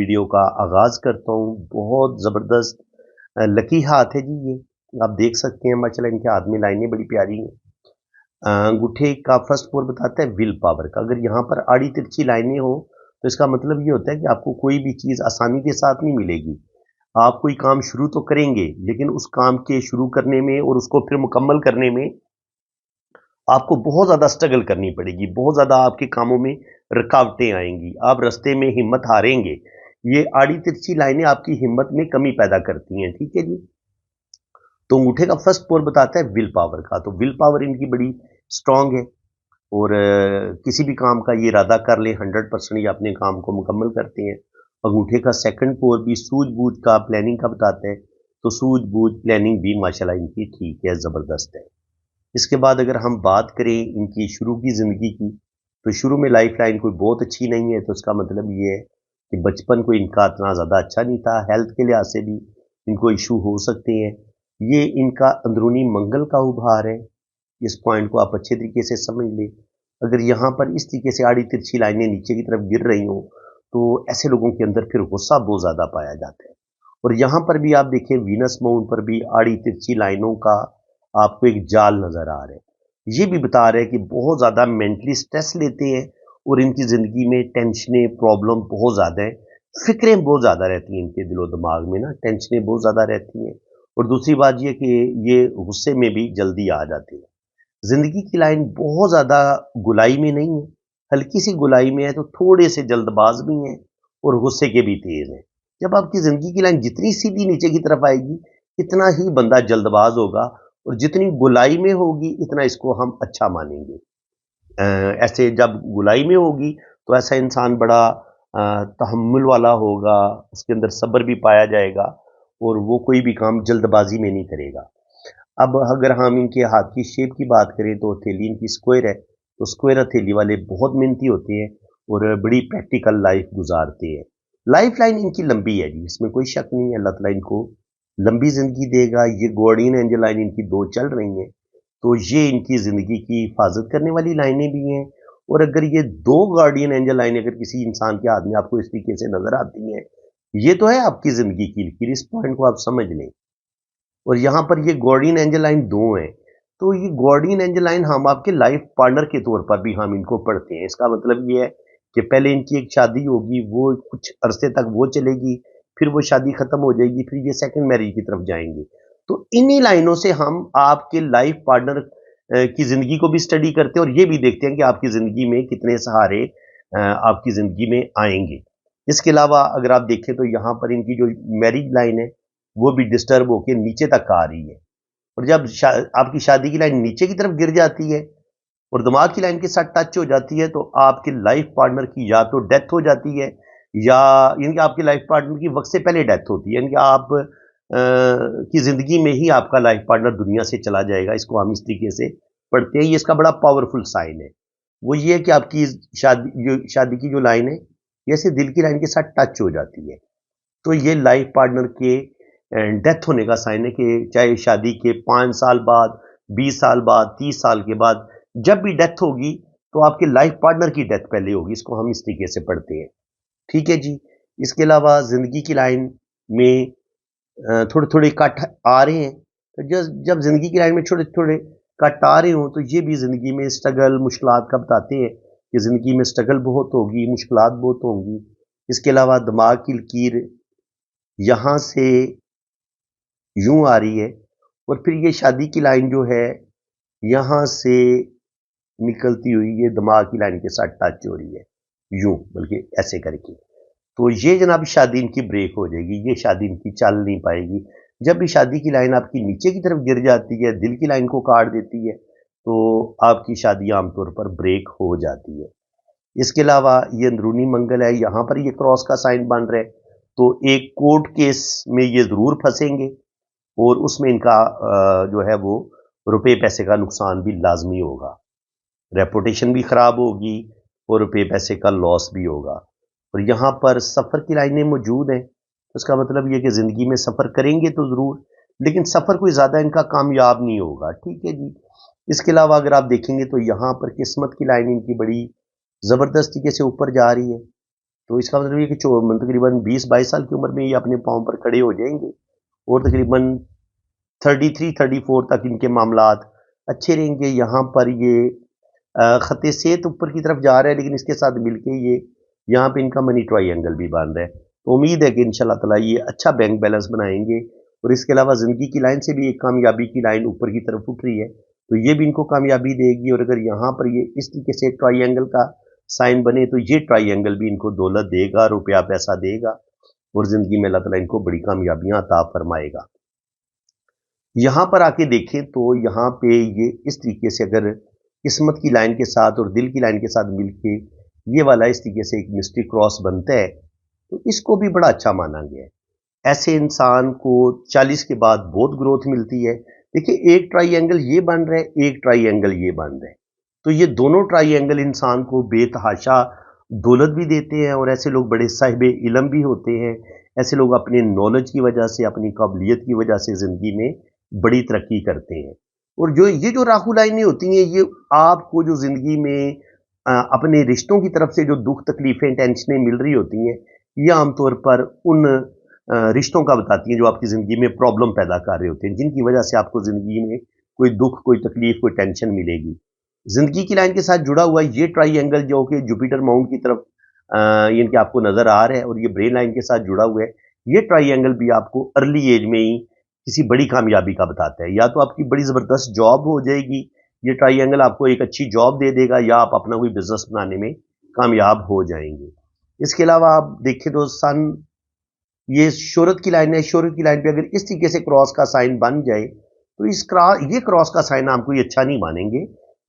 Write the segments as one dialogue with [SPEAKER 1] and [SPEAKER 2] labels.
[SPEAKER 1] Video का आगाज़ करता हूँ। बहुत ज़बरदस्त लकी हाथ है जी ये। आप देख सकते हैं माशाल्लाह इनके हाथ में लाइनें बड़ी प्यारी हैं। अंगूठे का फर्स्ट फोर बताता है विल पावर का। अगर यहाँ पर आड़ी तिरछी लाइनें हो तो इसका मतलब ये होता है कि आपको कोई भी चीज़ आसानी के साथ नहीं मिलेगी। आप कोई काम शुरू तो करेंगे, लेकिन उस काम के शुरू करने में और उसको फिर मुकम्मल करने में आपको बहुत ज़्यादा स्ट्रगल करनी पड़ेगी, बहुत ज़्यादा आपके कामों में रुकावटें आएँगी, आप रास्ते में हिम्मत हारेंगे। ये आड़ी-तिरछी लाइनें आपकी हिम्मत में कमी पैदा करती हैं, ठीक है जी? तो अंगूठे का फर्स्ट पोर बताता है विल पावर का, तो विल पावर इनकी बड़ी स्ट्रॉन्ग है और किसी भी काम का ये इरादा कर लें 100% ये अपने काम को मुकम्मल करते हैं। अंगूठे का सेकंड पोर भी सूझ-बूझ का, प्लानिंग का बताता है, तो सूझ-बूझ, प्लानिंग भी माशाल्लाह इनकी ठीक है, ज़बरदस्त है। इसके बाद अगर हम बात करें इनकी शुरू की ज़िंदगी की, तो शुरू में लाइफ लाइन कोई बहुत अच्छी नहीं है, तो इसका मतलब ये है कि बचपन कोई इनका इतना ज़्यादा अच्छा नहीं था, हेल्थ के लिहाज से भी इनको इशू हो सकते हैं। ये इनका अंदरूनी मंगल का उभार है, इस पॉइंट को आप अच्छे तरीके से समझ लें। अगर यहाँ पर इस तरीके से आड़ी तिरछी लाइनें नीचे की तरफ गिर रही हों, तो ऐसे लोगों के अंदर फिर गुस्सा बहुत ज़्यादा पाया जाता है। और यहाँ पर भी आप देखिए वीनस मून पर भी आड़ी तिरछी लाइनों का आपको एक जाल नज़र आ रहा है। ये भी बता रहे हैं कि बहुत ज़्यादा मेंटली स्ट्रेस लेते हैं और इनकी ज़िंदगी में टेंशनें, प्रॉब्लम बहुत ज़्यादा है। फ़िक्रें बहुत ज़्यादा रहती हैं इनके दिलो-दिमाग में ना, टेंशनें बहुत ज़्यादा रहती हैं। और दूसरी बात ये कि ये गुस्से में भी जल्दी आ जाते हैं। ज़िंदगी की लाइन बहुत ज़्यादा गुलाई में नहीं है, हल्की-सी गुलाई में है, तो थोड़े से जल्दबाज़ भी हैं और गुस्से के भी तेज़ हैं। जब आपकी ज़िंदगी की लाइन जितनी सीधी नीचे की तरफ आएगी, इतना ही बंदा जल्दबाज़ होगा और जितनी गुलाई में होगी, इतना इसको हम अच्छा मानेंगे। ऐसे जब गुलाई में होगी, तो ऐसा इंसान बड़ा तहम्मुल वाला होगा, उसके अंदर सब्र भी पाया जाएगा और वो कोई भी काम जल्दबाज़ी में नहीं करेगा। अब अगर हम इनके हाथ की शेप की बात करें तो हथेली इनकी स्क्वायर है, तो स्क्वायर हथेली वाले बहुत मेहनती होते हैं और बड़ी प्रैक्टिकल लाइफ गुजारते हैं। लाइफ लाइन इनकी लंबी है जी, इसमें कोई शक नहीं है, अल्लाह ताला इनको लंबी ज़िंदगी देगा। ये गार्डियन एंजल लाइन इनकी 2 चल रही हैं, तो ये इनकी ज़िंदगी की हिफाज़त करने वाली लाइनें भी हैं और अगर ये 2 गार्डियन एंजल लाइनें अगर किसी इंसान के हाथ में आपको इस तरीके से नज़र आती हैं, ये तो है आपकी ज़िंदगी की लकीर, इस पॉइंट को आप समझ लें। और यहाँ पर ये गार्डियन एंजल लाइन 2 हैं, तो ये गार्डियन एंजल लाइन हम आपके लाइफ पार्टनर के तौर पर भी हम इनको पढ़ते हैं। इसका मतलब ये है कि पहले इनकी एक शादी होगी, वो कुछ अरसे तक वो चलेगी, फिर वो शादी खत्म हो जाएगी, फिर ये सेकंड मैरिज की तरफ जाएँगे। तो इन्हीं लाइनों से हम आपके लाइफ पार्टनर की ज़िंदगी को भी स्टडी करते हैं और ये भी देखते हैं कि आपकी ज़िंदगी में कितने सहारे आपकी ज़िंदगी में आएँगे। इसके अलावा अगर आप देखें तो यहाँ पर इनकी जो मैरिज लाइन है, वो भी डिस्टर्ब होके नीचे तक आ रही है और जब आपकी शादी की लाइन नीचे की तरफ गिर जाती है और दिमाग की लाइन के साथ टच हो जाती है, तो आपके लाइफ पार्टनर की या तो डेथ हो जाती है या यानी कि आपके लाइफ पार्टनर की वक्त से पहले डेथ होती है, यानी कि आप की ज़िंदगी में ही आपका लाइफ पार्टनर दुनिया से चला जाएगा। इसको हम इस तरीके से पढ़ते हैं। ये इसका बड़ा पावरफुल साइन है। वो ये है कि आपकी शादी की जो लाइन है, ये ऐसे दिल की लाइन के साथ टच हो जाती है। तो ये लाइफ पार्टनर के डेथ होने का साइन है कि चाहे शादी के 5 साल बाद, 20 साल बाद, 30 साल के बाद जब भी डेथ होगी, तो आपके लाइफ पार्टनर की डेथ पहले होगी। इसको हम इस तरीके से पढ़ते हैं। ठीक है जी। इसके अलावा ज़िंदगी की लाइन में थोड़े-थोड़े कट आ रहे हैं। तो जब ज़िंदगी की लाइन में छोटे-थोड़े कट आ रहे हों, तो ये भी ज़िंदगी में स्ट्रगल, मुश्किलात का बताते हैं कि ज़िंदगी में स्ट्रगल बहुत होगी, मुश्किलात बहुत होंगी। इसके अलावा दिमाग की लकीर यहाँ से यूं आ रही है और फिर ये शादी की लाइन जो है यहाँ से निकलती हुई ये दिमाग की लाइन के साथ टच हो रही है, यूं बल्कि ऐसे करके। तो ये जनाब शादी इनकी ब्रेक हो जाएगी, ये शादी इनकी चल नहीं पाएगी। जब भी शादी की लाइन आपकी नीचे की तरफ गिर जाती है, दिल की लाइन को काट देती है, तो आपकी शादी आमतौर पर ब्रेक हो जाती है। इसके अलावा ये अंदरूनी मंगल है, यहाँ पर ये क्रॉस का साइन बन रहा है, तो एक कोर्ट केस में ये ज़रूर फंसेंगे और उसमें इनका जो है वो रुपए पैसे का नुकसान भी लाज़मी होगा। रेपुटेशन भी ख़राब होगी और रुपए पैसे का लॉस भी होगा। और यहाँ पर सफ़र की लाइनें मौजूद हैं, तो इसका मतलब ये है कि ज़िंदगी में सफ़र करेंगे तो ज़रूर, लेकिन सफ़र कोई ज़्यादा इनका कामयाब नहीं होगा, ठीक है जी। इसके अलावा अगर आप देखेंगे तो यहाँ पर किस्मत की लाइन इनकी बड़ी ज़बरदस्त तरीके से ऊपर जा रही है। तो इसका मतलब ये कि तकरीबन 20-22 साल की उम्र में ये अपने पाँव पर खड़े हो जाएंगे और तकरीबन 33-34 तक इनके मामलात अच्छे रहेंगे। यहाँ पर ये खत्ते सेहत ऊपर की तरफ जा रहा है, लेकिन इसके साथ मिलके ये यहाँ पे इनका मनी ट्रायंगल भी बन रहा है। तो उम्मीद है कि इंशाल्लाह ताला ये अच्छा बैंक बैलेंस बनाएंगे और इसके अलावा ज़िंदगी की लाइन से भी एक कामयाबी की लाइन ऊपर की तरफ उठ रही है, तो ये भी इनको कामयाबी देगी। और अगर यहाँ पर ये इस तरीके से ट्रायंगल का साइन बने तो ये ट्रायंगल भी इनको दौलत देगा, रुपया पैसा देगा और ज़िंदगी में अल्लाह ताला इनको बड़ी कामयाबियाँ अता फरमाएगा। यहाँ पर आके देखें तो यहाँ पे ये इस तरीके से अगर किस्मत की लाइन के साथ और दिल की लाइन के साथ मिलके ये वाला इस तरीके से एक मिस्ट्री क्रॉस बनता है, तो इसको भी बड़ा अच्छा माना गया है। ऐसे इंसान को 40 के बाद बहुत ग्रोथ मिलती है। देखिए, एक ट्राइएंगल ये बन रहा है, एक ट्राइएंगल ये बन रहा है, तो ये दोनों ट्राइएंगल इंसान को बेतहाशा दौलत भी देते हैं और ऐसे लोग बड़े साहिब इल्म भी होते हैं। ऐसे लोग अपने नॉलेज की वजह से, अपनी काबिलियत की वजह से ज़िंदगी में बड़ी तरक्की करते हैं। और जो राहु लाइनें होती हैं, ये आपको जो ज़िंदगी में अपने रिश्तों की तरफ से जो दुख तकलीफ़ें टेंशनें मिल रही होती हैं, ये आमतौर पर उन रिश्तों का बताती हैं जो आपकी ज़िंदगी में प्रॉब्लम पैदा कर रहे होते हैं, जिनकी वजह से आपको ज़िंदगी में कोई दुख, कोई तकलीफ़, कोई टेंशन मिलेगी। ज़िंदगी की लाइन के साथ जुड़ा हुआ ये ट्राइएंगल जो कि जुपिटर माउंट की तरफ यानी कि आपको नज़र आ रहा है और ये ब्रेन लाइन के साथ जुड़ा हुआ है, ये ट्राइएंगल भी आपको अर्ली एज में ही किसी बड़ी कामयाबी का बताता है। या तो आपकी बड़ी ज़बरदस्त जॉब हो जाएगी, ये ट्राइएंगल आपको एक अच्छी जॉब दे देगा, या आप अपना कोई बिज़नेस बनाने में कामयाब हो जाएंगे। इसके अलावा आप देखें तो सन, ये शोहरत की लाइन है, शोहरत की लाइन पे अगर इस तरीके से क्रॉस का साइन बन जाए तो ये क्रॉस का साइन आपको ये अच्छा नहीं मानेंगे।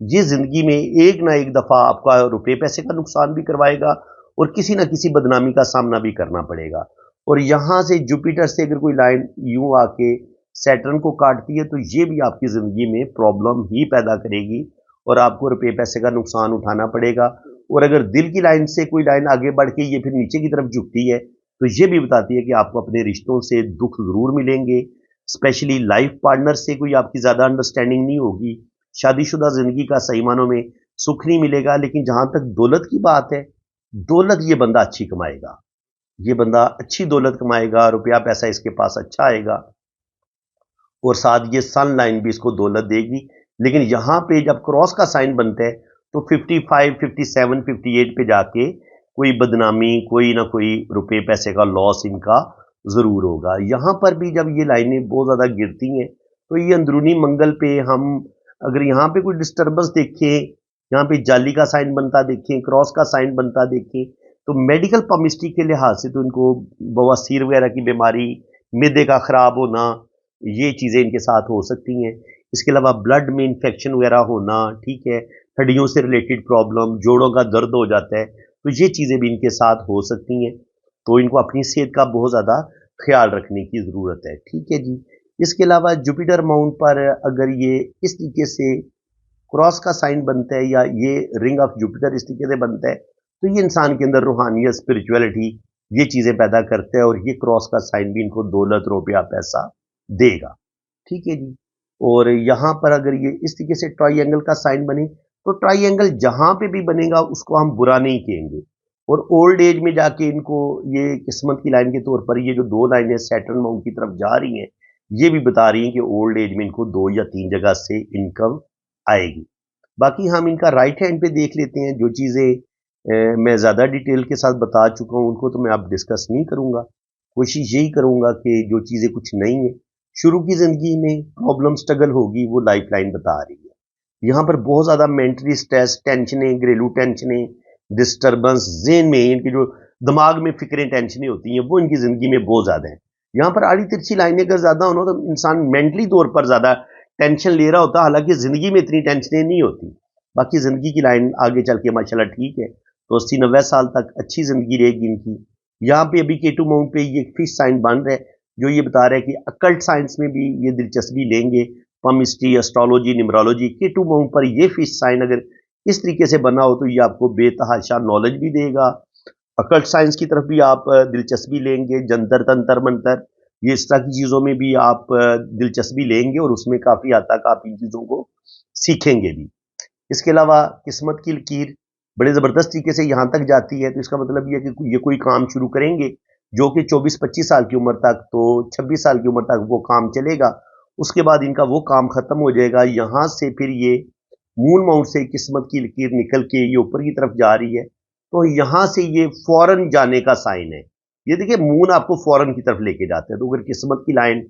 [SPEAKER 1] ये ज़िंदगी में एक ना एक दफ़ा आपका रुपए पैसे का नुकसान भी करवाएगा और किसी ना किसी बदनामी का सामना भी करना पड़ेगा। और यहाँ से जुपिटर से अगर कोई लाइन यूं आके सैटर्न को काटती है तो ये भी आपकी ज़िंदगी में प्रॉब्लम ही पैदा करेगी और आपको रुपए पैसे का नुकसान उठाना पड़ेगा। और अगर दिल की लाइन से कोई लाइन आगे बढ़ के ये फिर नीचे की तरफ झुकती है तो ये भी बताती है कि आपको अपने रिश्तों से दुख ज़रूर मिलेंगे, स्पेशली लाइफ पार्टनर से कोई आपकी ज़्यादा अंडरस्टैंडिंग नहीं होगी, शादीशुदा ज़िंदगी का सही मानों में सुख नहीं मिलेगा। लेकिन जहाँ तक दौलत की बात है, दौलत ये बंदा अच्छी कमाएगा, ये बंदा अच्छी दौलत कमाएगा, रुपया पैसा इसके पास अच्छा आएगा और साथ ये सन लाइन भी इसको दौलत देगी। लेकिन यहाँ पे जब क्रॉस का साइन बनता है तो 55, 57, 58 पे जाके कोई बदनामी, कोई ना कोई रुपए पैसे का लॉस इनका ज़रूर होगा। यहाँ पर भी जब ये लाइनें बहुत ज़्यादा गिरती हैं तो ये अंदरूनी मंगल पे हम अगर यहाँ पे कोई डिस्टर्बेंस देखें, यहाँ पे जाली का साइन बनता देखें, क्रॉस का साइन बनता देखें, तो मेडिकल पॉमिस्ट्री के लिहाज से तो इनको बवासीर वगैरह की बीमारी, मिर्दे का ख़राब होना, ये चीज़ें इनके साथ हो सकती हैं। इसके अलावा ब्लड में इन्फेक्शन वगैरह होना, ठीक है, हड्डियों से रिलेटेड प्रॉब्लम, जोड़ों का दर्द हो जाता है, तो ये चीज़ें भी इनके साथ हो सकती हैं। तो इनको अपनी सेहत का बहुत ज़्यादा ख्याल रखने की ज़रूरत है, ठीक है जी। इसके अलावा जुपिटर माउंट पर अगर ये इस तरीके से क्रॉस का साइन बनता है या ये रिंग ऑफ जुपिटर इस तरीके से बनता है तो ये इंसान के अंदर रूहानियत, स्पिरिचुअलिटी, ये चीज़ें पैदा करता है और ये क्रॉस का साइन भी इनको दौलत, रुपया, पैसा देगा, ठीक है जी। और यहाँ पर अगर ये इस तरीके से ट्राइएंगल का साइन बने तो ट्राइएंगल जहाँ पे भी बनेगा उसको हम बुरा नहीं कहेंगे। और ओल्ड एज में जाके इनको ये किस्मत की लाइन के तौर पर ये जो दो लाइनें सैटर्न माउंट की तरफ जा रही हैं, ये भी बता रही हैं कि ओल्ड एज में इनको 2 या 3 जगह से इनकम आएगी। बाकी हम इनका राइट हैंड पे देख लेते हैं। जो चीज़ें मैं ज़्यादा डिटेल के साथ बता चुका हूँ उनको तो मैं अब डिस्कस नहीं करूँगा। कोशिश यही करूँगा कि जो चीज़ें कुछ नई हैं, शुरू की ज़िंदगी में प्रॉब्लम स्ट्रगल होगी, वो लाइफ लाइन बता रही है। यहाँ पर बहुत ज़्यादा मेंटली स्ट्रेस, टेंशनें, घरेलू टेंशनें, डिस्टर्बेंस, ज़हन में इनकी जो दिमाग में फ़िक्रें, टेंशनें होती हैं, वो इनकी ज़िंदगी में बहुत ज़्यादा हैं। यहाँ पर आड़ी तिरछी लाइनें अगर ज़्यादा हो ना तो इंसान मेंटली तौर पर ज़्यादा टेंशन ले रहा होता है, हालांकि ज़िंदगी में इतनी टेंशनें नहीं होती। बाकी ज़िंदगी की लाइन आगे चल के माशाल्लाह ठीक है, तो 80-90 साल तक अच्छी ज़िंदगी रहेगी इनकी। यहाँ पे अभी केटू माउंट पे ये फिश साइन बन रहा है जो ये बता रहा है कि अकल्ट साइंस में भी ये दिलचस्पी लेंगे, पमिस्ट्री, एस्ट्रोलॉजी, न्यूमरोलॉजी। केटू माउंट पर ये फिश साइन अगर इस तरीके से बना हो तो ये आपको बेतहाशा नॉलेज भी देगा, अकल्ट साइंस की तरफ भी आप दिलचस्पी लेंगे, जंतर तंत्र मंतर, ये इस तरह की चीज़ों में भी आप दिलचस्पी लेंगे और उसमें काफ़ी हद तक आप इन चीज़ों को सीखेंगे भी। इसके अलावा किस्मत की लकीर, बड़े ज़बरदस्त तरीके से यहाँ तक जाती है। तो इसका मतलब ये है कि ये कोई काम शुरू करेंगे जो कि 24-25 साल की उम्र तक, तो 26 साल की उम्र तक वो काम चलेगा। उसके बाद इनका वो काम खत्म हो जाएगा। यहाँ से फिर ये मून माउंट से किस्मत की लकीर निकल के ये ऊपर की तरफ जा रही है। तो यहाँ से ये फौरन जाने का साइन है। ये देखिए मून आपको फौरन की तरफ लेके जाता है। तो अगर किस्मत की लाइन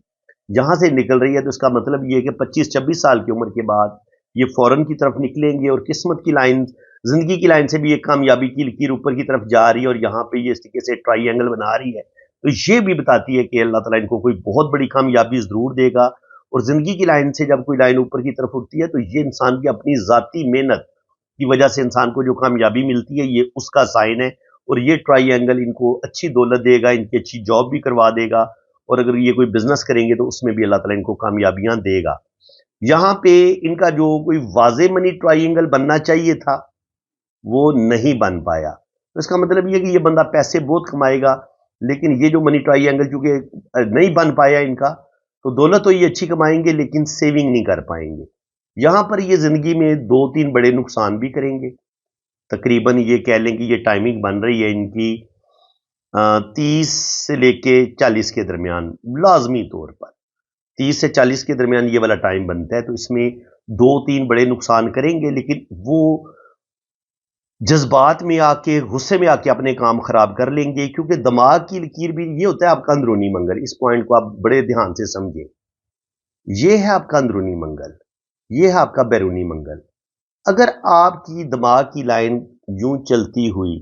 [SPEAKER 1] यहाँ से निकल रही है तो इसका मतलब ये है कि 25-26 साल की उम्र के बाद ये फौरन की तरफ निकलेंगे और किस्मत की लाइन, जिंदगी की लाइन से भी एक कामयाबी की लकीर ऊपर की तरफ जा रही है और यहाँ पे ये इस तरीके से ट्राइंगल बना रही है। तो ये भी बताती है कि अल्लाह ताला इनको कोई बहुत बड़ी कामयाबी जरूर देगा। और जिंदगी की लाइन से जब कोई लाइन ऊपर की तरफ उठती है तो ये इंसान की अपनी जाती मेहनत की वजह से इंसान को जो कामयाबी मिलती है ये उसका साइन है। और ये ट्राइंगल इनको अच्छी दौलत देगा, इनकी अच्छी जॉब भी करवा देगा। और अगर ये कोई बिजनेस करेंगे तो उसमें भी अल्लाह ताला इनको कामयाबियां देगा। यहाँ पे इनका जो कोई वाजे मनी ट्राइंगल बनना चाहिए था वो नहीं बन पाया। तो इसका मतलब ये है कि ये बंदा पैसे बहुत कमाएगा, लेकिन ये जो मनी ट्राइंगल चूंकि नहीं बन पाया इनका, तो दौलत तो ये अच्छी कमाएंगे लेकिन सेविंग नहीं कर पाएंगे। यहां पर ये जिंदगी में दो तीन बड़े नुकसान भी करेंगे। तकरीबन ये कह लें कि ये टाइमिंग बन रही है इनकी 30 से लेके 40 के दरमियान, लाजमी तौर पर 30 से 40 के दरमियान ये वाला टाइम बनता है। तो इसमें दो तीन बड़े नुकसान करेंगे, लेकिन वो जज्बात में आके, गुस्से में आके अपने काम खराब कर लेंगे। क्योंकि दिमाग की लकीर भी ये होता है आपका अंदरूनी मंगल। इस पॉइंट को आप बड़े ध्यान से समझें। ये है आपका अंदरूनी मंगल, ये है आपका बैरूनी मंगल। अगर आपकी दिमाग की लाइन यूं चलती हुई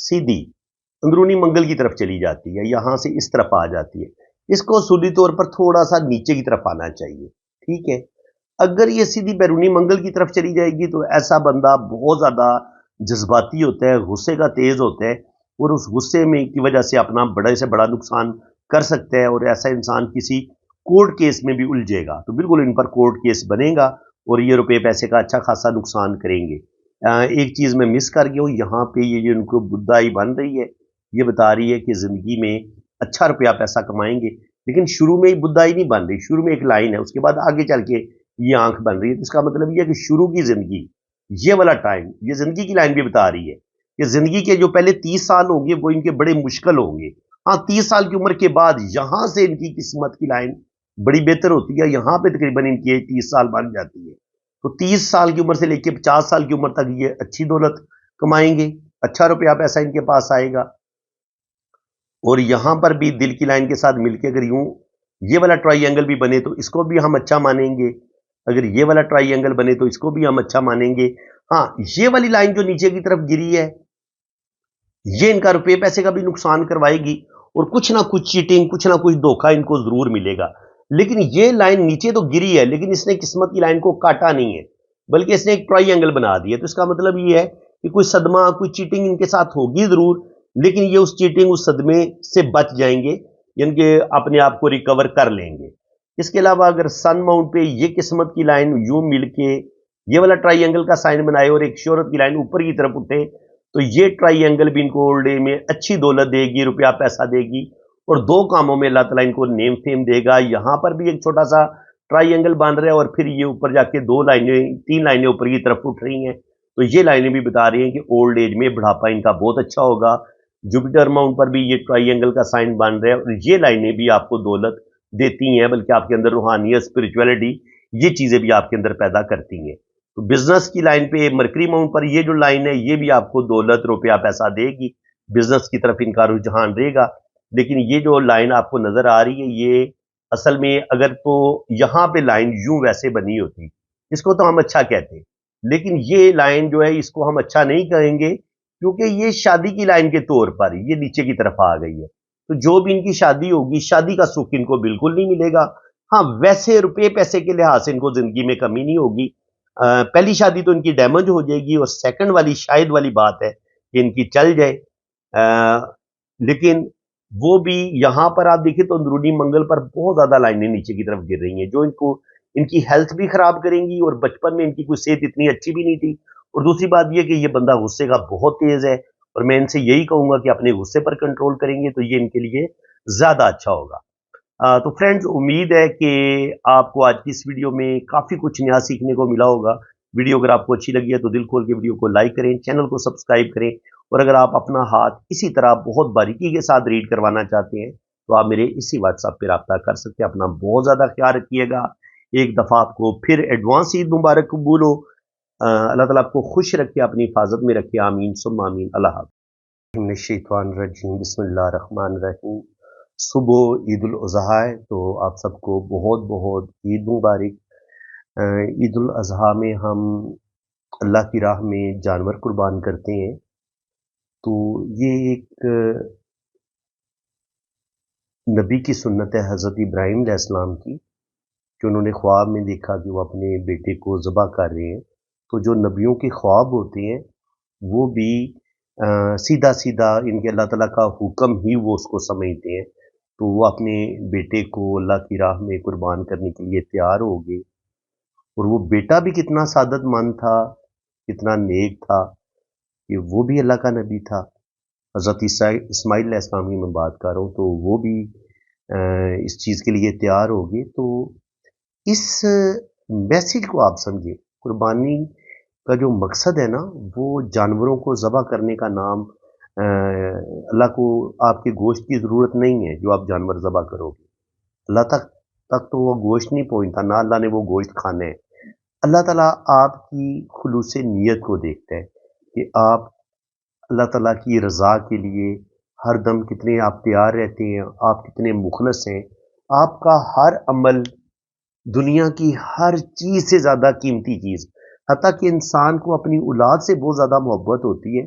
[SPEAKER 1] सीधी अंदरूनी मंगल की तरफ चली जाती है, यहां से इस तरफ आ जाती है, इसको सूदी तौर पर थोड़ा सा नीचे की तरफ आना चाहिए। ठीक है। अगर ये सीधी बैरूनी मंगल की तरफ चली जाएगी तो ऐसा बंदा बहुत ज्यादा जज्बाती होता है, गुस्से का तेज होता है और उस गुस्से में की वजह से अपना बड़े से बड़ा नुकसान कर सकता है। और ऐसा इंसान किसी कोर्ट केस में भी उलझेगा तो बिल्कुल इन पर कोर्ट केस बनेगा और ये रुपए पैसे का अच्छा खासा नुकसान करेंगे। एक चीज मैं मिस कर गया हूँ, यहाँ पे ये जो इनको बुद्धाई बन रही है ये बता रही है कि जिंदगी में अच्छा रुपया पैसा कमाएंगे, लेकिन शुरू में ही बुद्धाई नहीं बन रही। शुरू में एक लाइन है, उसके बाद आगे चल के ये आंख बन रही है। तो इसका मतलब ये है कि शुरू की जिंदगी, ये वाला टाइम, ये जिंदगी की लाइन भी बता रही है कि जिंदगी के जो पहले 30 साल होंगे वो इनके बड़े मुश्किल होंगे। हाँ, 30 साल की उम्र के बाद यहां से इनकी किस्मत की लाइन बड़ी बेहतर होती है। यहां पे तकरीबन इनकी 30 साल बन जाती है। तो 30 साल की उम्र से लेकर 50 साल की उम्र तक ये अच्छी दौलत कमाएंगे, अच्छा रुपया पैसा इनके पास आएगा। और यहां पर भी दिल की लाइन के साथ मिलकर अगर यूं ये वाला ट्राइंगल भी बने तो इसको भी हम अच्छा मानेंगे। अगर ये वाला ट्राइंगल बने तो इसको भी हम अच्छा मानेंगे। हाँ, ये वाली लाइन जो नीचे की तरफ गिरी है ये इनका रुपये पैसे का भी नुकसान करवाएगी और कुछ ना कुछ चीटिंग, कुछ ना कुछ धोखा इनको जरूर मिलेगा। लेकिन ये लाइन नीचे तो गिरी है, लेकिन इसने किस्मत की लाइन को काटा नहीं है, बल्कि इसने एक ट्राइंगल बना दिया। तो इसका मतलब ये है कि कोई सदमा, कोई चीटिंग इनके साथ होगी जरूर, लेकिन ये उस चीटिंग, उस सदमे से बच जाएंगे, यानी कि अपने आप को रिकवर कर लेंगे। इसके अलावा अगर सन माउंट पे ये किस्मत की लाइन यूं मिलके ये वाला ट्राइंगल का साइन बनाए और एक शोहरत की लाइन ऊपर की तरफ उठे, तो ये ट्राइंगल भी इनको ओल्ड एज में अच्छी दौलत देगी, रुपया पैसा देगी। और दो कामों में अल्लाह ताला इनको नेम फेम देगा। यहां पर भी एक छोटा सा ट्राइंगल बन रहा है और फिर ये ऊपर जाके दो लाइनें, तीन लाइनें ऊपर की तरफ उठ रही हैं। तो ये लाइनें भी बता रही हैं कि ओल्ड एज में बुढ़ापा इनका बहुत अच्छा होगा। जुपिटर माउंट पर भी ये ट्राइंगल का साइन बन रहा है और ये लाइनें भी आपको दौलत देती हैं, बल्कि आपके अंदर रूहानियत, स्पिरिचुअलिटी, ये चीजें भी आपके अंदर पैदा करती हैं। तो बिजनेस की लाइन पे मरकरी माउंट पर ये जो लाइन है ये भी आपको दौलत, रुपया पैसा देगी। बिजनेस की तरफ इनका रुझान रहेगा। लेकिन ये जो लाइन आपको नजर आ रही है ये असल में अगर तो यहां पे लाइन यूं वैसे बनी होती, इसको तो हम अच्छा कहते, लेकिन ये लाइन जो है इसको हम अच्छा नहीं कहेंगे क्योंकि ये शादी की लाइन के तौर पर ये नीचे की तरफ आ गई है। तो जो भी इनकी शादी होगी, शादी का सुख इनको बिल्कुल नहीं मिलेगा। हाँ, वैसे रुपये पैसे के लिहाज से इनको जिंदगी में कमी नहीं होगी। पहली शादी तो इनकी डैमेज हो जाएगी और सेकंड वाली शायद वाली बात है कि इनकी चल जाए। लेकिन वो भी यहां पर आप देखिए तो अंदरूनी मंगल पर बहुत ज्यादा लाइनें नीचे की तरफ गिर रही हैं जो इनको, इनकी हेल्थ भी खराब करेंगी और बचपन में इनकी कोई सेहत इतनी अच्छी भी नहीं थी। और दूसरी बात यह कि ये बंदा गुस्से का बहुत तेज है और मैं इनसे यही कहूंगा कि अपने गुस्से पर कंट्रोल करेंगे तो ये इनके लिए ज्यादा अच्छा होगा। तो फ्रेंड्स, उम्मीद है कि आपको आज की इस वीडियो में काफ़ी कुछ नया सीखने को मिला होगा। वीडियो अगर आपको अच्छी लगी है तो दिल खोल के वीडियो को लाइक करें, चैनल को सब्सक्राइब करें, और अगर आप अपना हाथ इसी तरह बहुत बारीकी के साथ रीड करवाना चाहते हैं तो आप मेरे इसी व्हाट्सएप पे रब्ता कर सकते हैं। अपना बहुत ज़्यादा ख्याल रखिएगा। एक दफ़ा आपको फिर एडवांस ईद मुबारक कबूल हो। अल्लाह ताला आपको खुश रखे, अपनी हिफाजत में रखे। आमीन सुम्मा आमीन। अल्लाह हाफ़िज़। मिनश्शैतानिर्रजीम, बिस्मिल्लाहिर्रहमानिर्रहीम। सुबह ईद उल अज़हा है, तो आप सबको बहुत बहुत ईद मुबारक। ईद उल अज़हा में हम अल्लाह की राह में जानवर कुर्बान करते हैं। तो ये एक नबी की सुन्नत है हज़रत इब्राहीम अलैहिस्सलाम की, कि उन्होंने ख्वाब में देखा कि वो अपने बेटे को ज़बह कर रहे हैं। तो जो नबियों के ख्वाब होते हैं वो भी सीधा-सीधा इनके अल्लाह ताला का हुक्म ही वो उसको समझते हैं। तो वो अपने बेटे को अल्लाह की राह में कुर्बान करने के लिए तैयार हो गए, और वो बेटा भी कितना सादतमंद था, कितना नेक था, कि वो भी अल्लाह का नबी था। हज़रत इस्माइल अलैहिस्सलाम की मैं बात कर रहा हूँ, तो वो भी इस चीज़ के लिए तैयार हो गए। तो इस मैसेज को आप समझिए, कुर्बानी का जो मकसद है ना, वो जानवरों को ज़बह करने का नाम अल्लाह को आपके गोश्त की ज़रूरत नहीं है जो आप जानवर ज़बह करोगे। अल्लाह तक तो वो गोश्त नहीं पहुँचता, ना अल्लाह ने वो गोश्त खाना है। अल्लाह ताला आपकी खुलूस नीयत को देखता है कि आप अल्लाह ताला की रज़ा के लिए हर दम कितने आप तैयार रहते हैं, आप कितने मुखलस हैं। आपका हर अमल दुनिया की हर चीज़ से ज़्यादा कीमती चीज़, हत्ता कि इंसान को अपनी औलाद से बहुत ज़्यादा मोहब्बत होती है,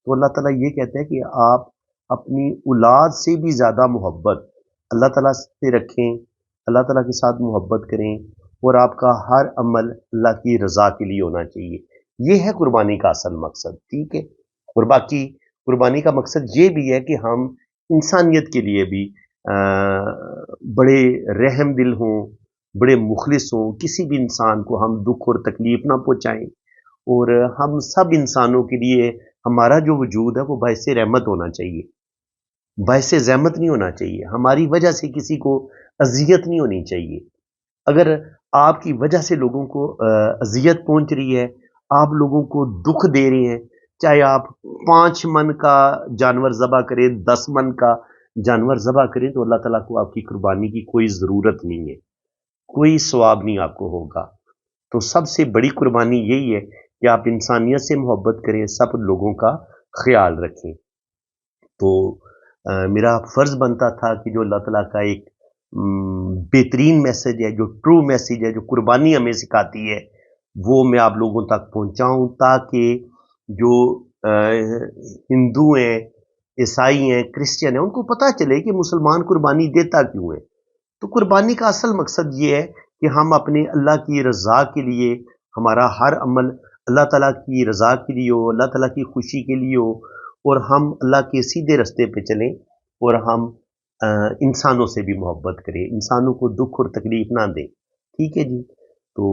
[SPEAKER 1] तो अल्लाह ताला ये कहता है कि आप अपनी औलाद से भी ज़्यादा मोहब्बत अल्लाह ताला से रखें, अल्लाह ताला के साथ मोहब्बत करें, और आपका हर अमल अल्लाह की रज़ा के लिए होना चाहिए। ये है कुर्बानी का असल मकसद, ठीक है? और बाकी कुर्बानी का मकसद ये भी है कि हम इंसानियत के लिए भी बड़े रहम दिल हों, बड़े मुखलिस हों, किसी भी इंसान को हम दुख और तकलीफ ना पहुँचाएँ, और हम सब इंसानों के लिए हमारा जो वजूद है वो बाइसे रहमत होना चाहिए, बाइसे ज़हमत नहीं होना चाहिए। हमारी वजह से किसी को अज़ियत नहीं होनी चाहिए। अगर आपकी वजह से लोगों को अज़ियत पहुँच रही है, आप लोगों को दुख दे रहे हैं, चाहे आप 5 मन का जानवर ज़बह करें, 10 मन का जानवर ज़बह करें, तो अल्लाह ताला को आपकी कुर्बानी की कोई ज़रूरत नहीं है, कोई सवाब नहीं आपको होगा। तो सबसे बड़ी कुर्बानी यही है कि आप इंसानियत से मोहब्बत करें, सब लोगों का ख़्याल रखें। तो मेरा फ़र्ज़ बनता था कि जो अल्लाह ताला का एक बेहतरीन मैसेज है, जो ट्रू मैसेज है, जो कुर्बानी हमें सिखाती है, वो मैं आप लोगों तक पहुँचाऊँ, ताकि जो हिंदू हैं, ईसाई हैं, क्रिश्चियन हैं, उनको पता चले कि मुसलमान कुर्बानी देता क्यों है। तो कुर्बानी का असल मकसद ये है कि हम अपने अल्लाह की रज़ा के लिए हमारा हर अमल अल्लाह ताला की रज़ा के लिए हो, अल्लाह ताला की खुशी के लिए हो, और हम अल्लाह के सीधे रास्ते पे चलें, और हम इंसानों से भी मोहब्बत करें, इंसानों को दुख और तकलीफ ना दें। ठीक है जी? तो